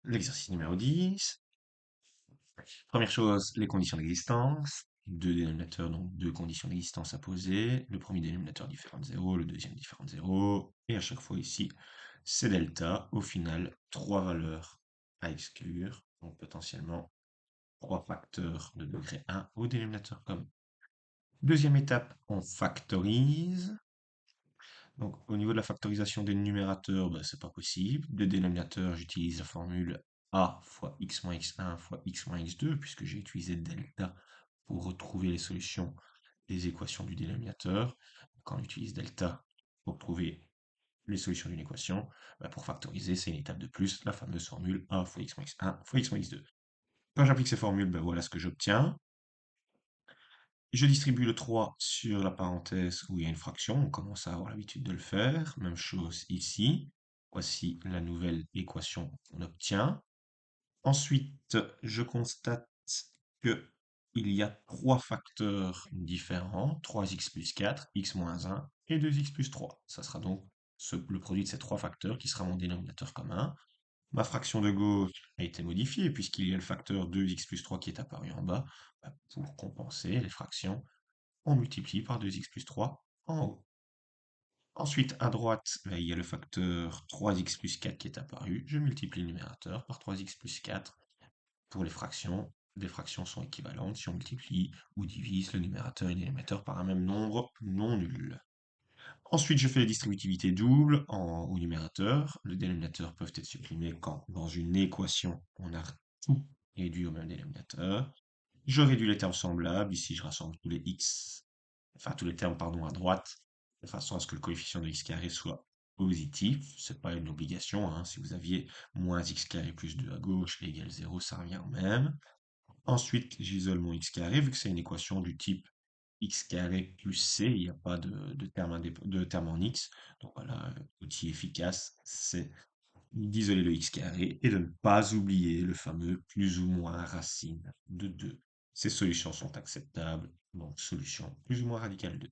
L'exercice numéro 10. Première chose, les conditions d'existence. Deux dénominateurs, donc deux conditions d'existence à poser. Le premier dénominateur différent de 0, le deuxième différent de 0. Et à chaque fois ici, c'est delta. Au final, trois valeurs à exclure. Donc potentiellement trois facteurs de degré 1 au dénominateur commun. Deuxième étape, on factorise. Donc, au niveau de la factorisation des numérateurs, ben, c'est pas possible. Des dénominateurs, j'utilise la formule a fois x moins x1 fois x moins x2, puisque j'ai utilisé delta pour retrouver les solutions des équations du dénominateur. Quand on utilise delta pour trouver les solutions d'une équation, ben, pour factoriser, c'est une étape de plus, la fameuse formule a fois x moins x1 fois x moins x2. Quand j'applique ces formules, ben, voilà ce que j'obtiens. Je distribue le 3 sur la parenthèse où il y a une fraction. On commence à avoir l'habitude de le faire. Même chose ici. Voici la nouvelle équation qu'on obtient. Ensuite, je constate que il y a trois facteurs différents. 3x plus 4, x moins 1 et 2x plus 3. Ça sera donc le produit de ces trois facteurs qui sera mon dénominateur commun. Ma fraction de gauche a été modifiée puisqu'il y a le facteur 2x plus 3 qui est apparu en bas. Bah, pour compenser les fractions, on multiplie par 2x plus 3 en haut. Ensuite, à droite, il y a le facteur 3x plus 4 qui est apparu. Je multiplie le numérateur par 3x plus 4. Pour les fractions, des fractions sont équivalentes si on multiplie ou divise le numérateur et le dénominateur par un même nombre non nul. Ensuite, je fais les distributivités doubles au numérateur. Les dénominateurs peuvent être supprimés quand, dans une équation, on a tout réduit au même dénominateur. Je réduis les termes semblables. Ici, je rassemble tous les x, enfin tous les termes, pardon, à droite, de façon à ce que le coefficient de x carré soit positif. C'est pas une obligation, hein. Si vous aviez moins x carré plus 2 à gauche égale 0, ça revient au même. Ensuite, j'isole mon x carré, vu que c'est une équation du type x carré plus c, il n'y a pas de terme en x. Donc voilà, outil efficace, c'est d'isoler le x carré et de ne pas oublier le fameux plus ou moins racine de 2. Ces solutions sont acceptables, donc solution plus ou moins radicale de